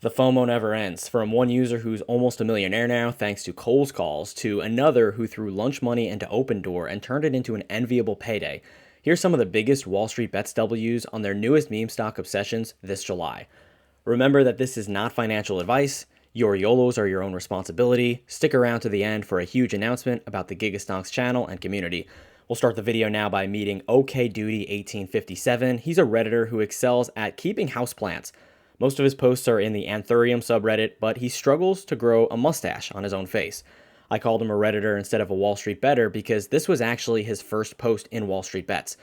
The FOMO never ends, from one user who's almost a millionaire now thanks to Kohl's calls, to another who threw lunch money into Opendoor and turned it into an enviable payday. Here's some of the biggest WallStreetBets W's on their newest meme stock obsessions this July. Remember that this is not financial advice. Your YOLOs are your own responsibility. Stick around to the end for a huge announcement about the Gigastonks channel and community. We'll start the video now by meeting OKDuty1857. He's a Redditor who excels at keeping houseplants. Most of his posts are in the Anthurium subreddit, but he struggles to grow a mustache on his own face. I called him a Redditor instead of a Wall Street Better because this was actually his first post in WallStreetBets.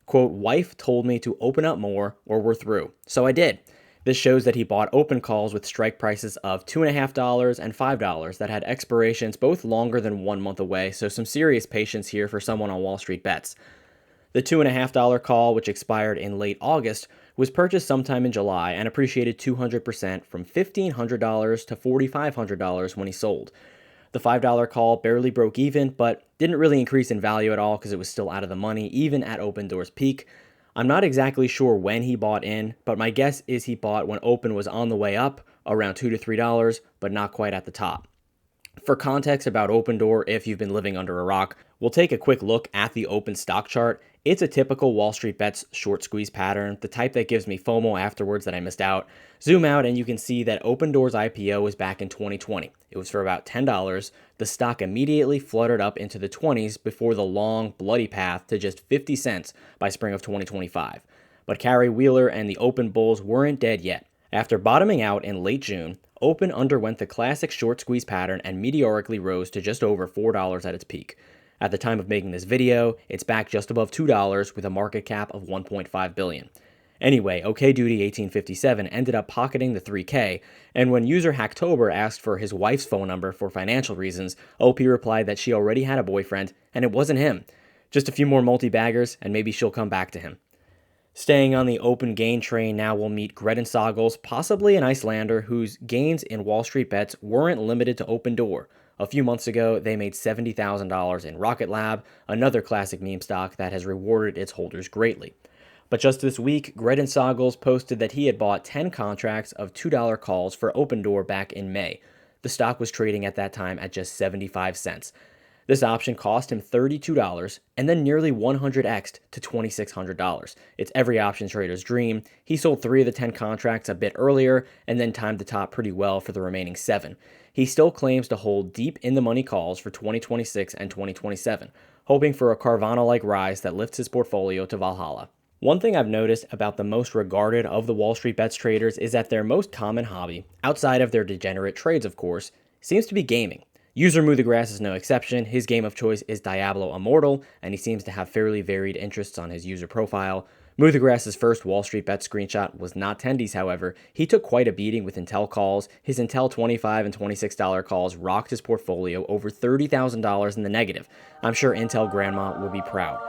Quote, "Wife told me to open up more or we're through. So I did." This shows that he bought open calls with strike prices of $2.50 and $5 that had expirations both longer than 1 month away, so some serious patience here for someone on WallStreetBets. The $2.50 call, which expired in late August, was purchased sometime in July and appreciated 200% from $1,500 to $4,500 when he sold. The $5 call barely broke even, but didn't really increase in value at all because it was still out of the money, even at Opendoor's peak. I'm not exactly sure when he bought in, but my guess is he bought when Open was on the way up, around $2 to $3, but not quite at the top. For context about Opendoor, if you've been living under a rock, we'll take a quick look at the Open stock chart. It's a typical WallStreetBets short squeeze pattern, the type that gives me FOMO afterwards that I missed out. Zoom out and you can see that Opendoor's IPO was back in 2020. It was for about $10. The stock immediately fluttered up into the 20s before the long, bloody path to just 50 cents by spring of 2025. But Carrie Wheeler and the Open bulls weren't dead yet. After bottoming out in late June, Open underwent the classic short squeeze pattern and meteorically rose to just over $4 at its peak. At the time of making this video, it's back just above $2 with a market cap of $1.5 billion. Anyway, OKDuty1857 ended up pocketing the 3K, and when user Hacktober asked for his wife's phone number for financial reasons, OP replied that she already had a boyfriend, and it wasn't him. Just a few more multi-baggers, and maybe she'll come back to him. Staying on the Open gain train, now we'll meet Gredin Soggles, possibly an Icelander whose gains in WallStreetBets weren't limited to Opendoor. A few months ago, they made $70,000 in Rocket Lab, another classic meme stock that has rewarded its holders greatly. But just this week, Gredin Soggles posted that he had bought 10 contracts of $2 calls for Opendoor back in May. The stock was trading at that time at just 75 cents. This option cost him $32 and then nearly 100x'd to $2,600. It's every option trader's dream. He sold 3 of the 10 contracts a bit earlier and then timed the top pretty well for the remaining 7. He still claims to hold deep in the money calls for 2026 and 2027, hoping for a Carvana-like rise that lifts his portfolio to Valhalla. One thing I've noticed about the most regarded of the WallStreetBets traders is that their most common hobby, outside of their degenerate trades of course, seems to be gaming. User Moothegrass is no exception. His game of choice is Diablo Immortal, and he seems to have fairly varied interests on his user profile. Moothegrass's first WallStreetBets screenshot was not Tendies, however. He took quite a beating with Intel calls. His Intel $25 and $26 calls rocked his portfolio over $30,000 in the negative. I'm sure Intel Grandma will be proud.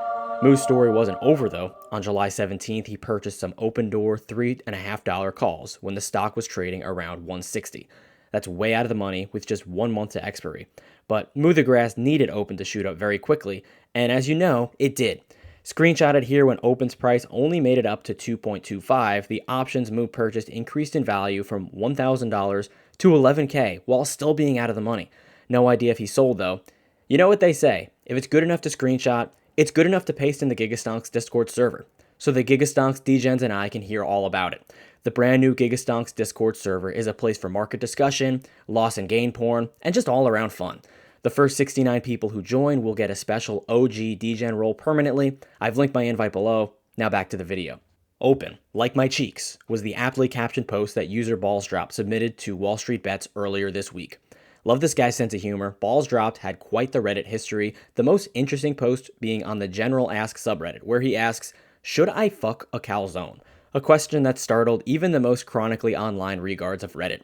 Moo's story wasn't over though. On July 17th, he purchased some Opendoor $3.50 calls when the stock was trading around $160. That's way out of the money with just 1 month to expiry. But Moothegrass needed Open to shoot up very quickly, and as you know, it did. Screenshotted here when Open's price only made it up to 2.25, the options Moo purchased increased in value from $1,000 to $11K while still being out of the money. No idea if he sold though. You know what they say, if it's good enough to screenshot, it's good enough to paste in the Gigastonks Discord server. So the Gigastonks degens and I can hear all about it. The brand new Gigastonks Discord server is a place for market discussion, loss and gain porn, and just all around fun. The first 69 people who join will get a special OG degen role permanently. I've linked my invite below. Now back to the video. Open, like my cheeks, was the aptly captioned post that user BallsDropped submitted to WallStreetBets earlier this week. Love this guy's sense of humor. BallsDropped had quite the Reddit history, the most interesting post being on the General Ask subreddit, where he asks, "Should I fuck a calzone?" A question that startled even the most chronically online regards of Reddit.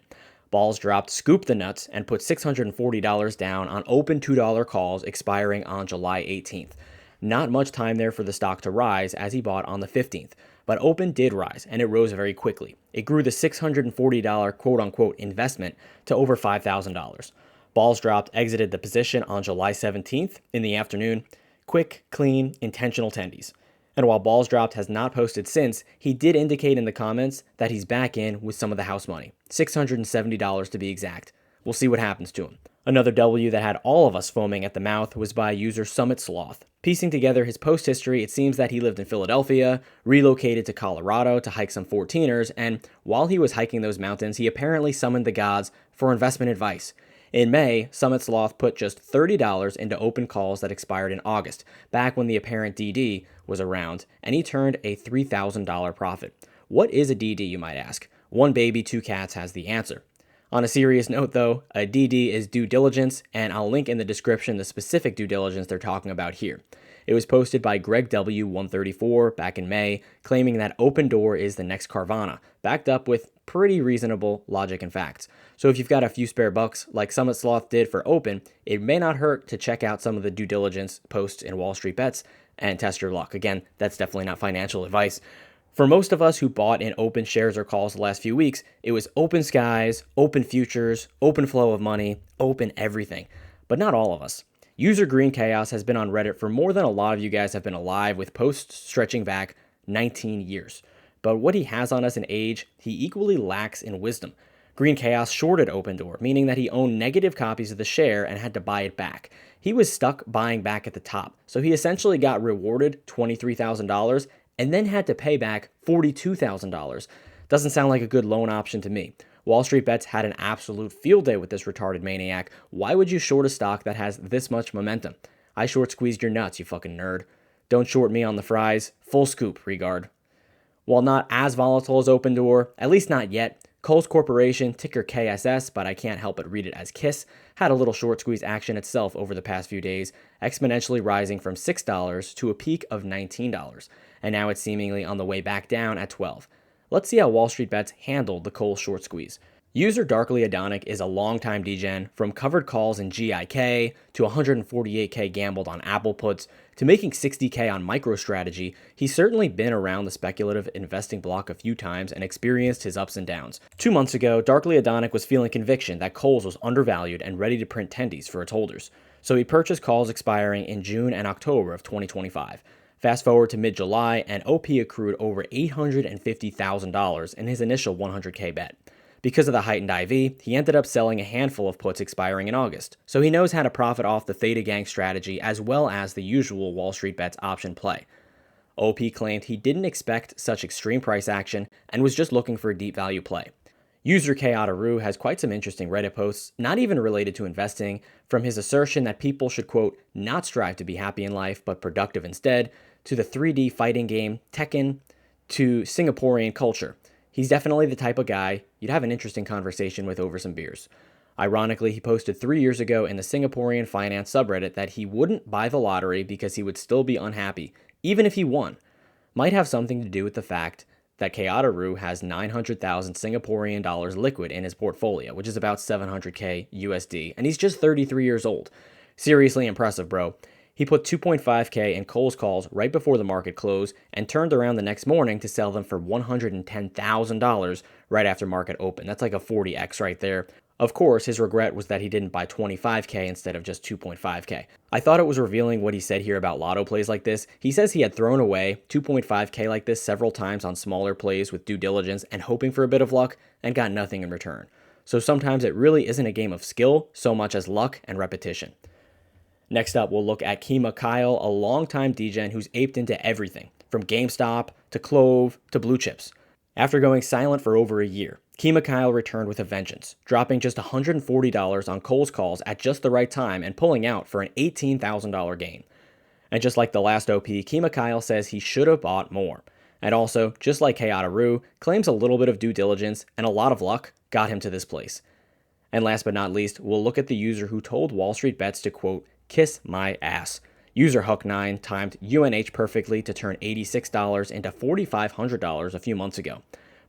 BallsDropped scooped the nuts and put $640 down on Open $2 calls expiring on July 18th. Not much time there for the stock to rise as he bought on the 15th, but Open did rise and it rose very quickly. It grew the $640 quote-unquote investment to over $5,000. BallsDropped exited the position on July 17th in the afternoon. Quick, clean, intentional tendies. And while Balls Dropped has not posted since, he did indicate in the comments that he's back in with some of the house money, $670 to be exact. We'll see what happens to him. Another W that had all of us foaming at the mouth was by user Summit Sloth. Piecing together his post history, it seems that he lived in Philadelphia, relocated to Colorado to hike some 14ers, and while he was hiking those mountains, he apparently summoned the gods for investment advice. In May, Summit Sloth put just $30 into open calls that expired in August, back when the apparent DD was around, and he turned a $3,000 profit. What is a DD, you might ask? One baby, two cats has the answer. On a serious note, though, a DD is due diligence, and I'll link in the description the specific due diligence they're talking about here. It was posted by Greg W134 back in May, claiming that Opendoor is the next Carvana, backed up with pretty reasonable logic and facts. So if you've got a few spare bucks, like Summit Sloth did for Open, it may not hurt to check out some of the due diligence posts in WallStreetBets and test your luck. Again, that's definitely not financial advice. For most of us who bought in open shares or calls the last few weeks, it was open skies, open futures, open flow of money, open everything. But not all of us. User Green Chaos has been on Reddit for more than a lot of you guys have been alive, with posts stretching back 19 years. But what he has on us in age, he equally lacks in wisdom. Green Chaos shorted Opendoor, meaning that he owned negative copies of the share and had to buy it back. He was stuck buying back at the top, so he essentially got rewarded $23,000 and then had to pay back $42,000. Doesn't sound like a good loan option to me. WallStreetBets had an absolute field day with this retarded maniac. Why would you short a stock that has this much momentum? I short squeezed your nuts, you fucking nerd. Don't short me on the fries. Full scoop, regard. While not as volatile as Opendoor, at least not yet, Kohl's Corporation, ticker KSS, but I can't help but read it as KISS, had a little short squeeze action itself over the past few days, exponentially rising from $6 to a peak of $19, and now it's seemingly on the way back down at $12. Let's see how WallStreetBets handled the Kohl short squeeze. User Darkly Adonic is a longtime degen, from covered calls in GIK to 148k gambled on Apple puts to making 60k on MicroStrategy. He's certainly been around the speculative investing block a few times and experienced his ups and downs. 2 months ago, Darkly Adonic was feeling conviction that Kohl's was undervalued and ready to print Tendies for its holders, so he purchased calls expiring in June and October of 2025. Fast forward to mid-July, and OP accrued over $850,000 in his initial 100k bet. Because of the heightened IV, he ended up selling a handful of puts expiring in August, so he knows how to profit off the Theta Gang strategy as well as the usual WallStreetBets option play. OP claimed he didn't expect such extreme price action and was just looking for a deep value play. User K.Otaru has quite some interesting Reddit posts, not even related to investing, from his assertion that people should, quote, not strive to be happy in life but productive instead, to the 3D fighting game Tekken, to Singaporean culture. He's definitely the type of guy you'd have an interesting conversation with over some beers. Ironically, he posted 3 years ago in the Singaporean finance subreddit that he wouldn't buy the lottery because he would still be unhappy, even if he won. Might have something to do with the fact that K.Otaru has 900,000 Singaporean dollars liquid in his portfolio, which is about 700k USD, and he's just 33 years old. Seriously impressive, bro. He put 2.5k in Kohl's calls right before the market closed and turned around the next morning to sell them for $110,000 right after market open. That's like a 40x right there. Of course, his regret was that he didn't buy 25k instead of just 2.5k. I thought it was revealing what he said here about lotto plays like this. He says he had thrown away 2.5k like this several times on smaller plays with due diligence and hoping for a bit of luck and got nothing in return. So sometimes it really isn't a game of skill so much as luck and repetition. Next up, we'll look at Kima Kyle, a longtime degen who's aped into everything, from GameStop to Clove to blue chips. After going silent for over a year, Kima Kyle returned with a vengeance, dropping just $140 on Kohl's calls at just the right time and pulling out for an $18,000 gain. And just like the last OP, Kima Kyle says he should have bought more. And also, just like K.Otaru, claims a little bit of due diligence and a lot of luck got him to this place. And last but not least, we'll look at the user who told WallStreetBets to, quote, kiss my ass. User Hook9 timed UNH perfectly to turn $86 into $4,500 a few months ago.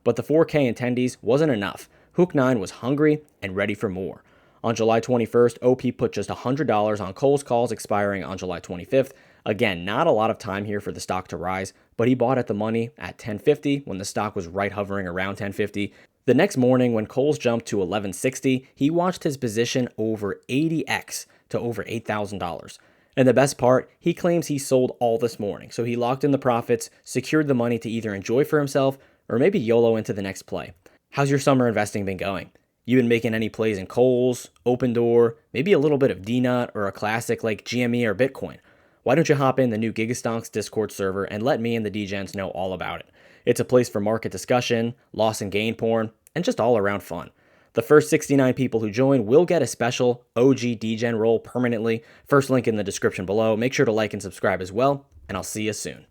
But the 4K in Tendies wasn't enough. Hook9 was hungry and ready for more. On July 21st, OP put just $100 on Kohl's calls expiring on July 25th. Again, not a lot of time here for the stock to rise, but he bought at the money at $10.50 when the stock was right hovering around $10.50. The next morning, when Kohl's jumped to $11.60, he watched his position over 80x to over $8,000. And the best part, he claims he sold all this morning, so he locked in the profits, secured the money to either enjoy for himself or maybe YOLO into the next play. How's your summer investing been going? You been making any plays in Kohl's, Opendoor, maybe a little bit of DNUT or a classic like GME or Bitcoin? Why don't you hop in the new Gigastonks Discord server and let me and the degens know all about it? It's a place for market discussion, loss and gain porn, and just all around fun. The first 69 people who join will get a special OG degen role permanently. First link in the description below. Make sure to like and subscribe as well, and I'll see you soon.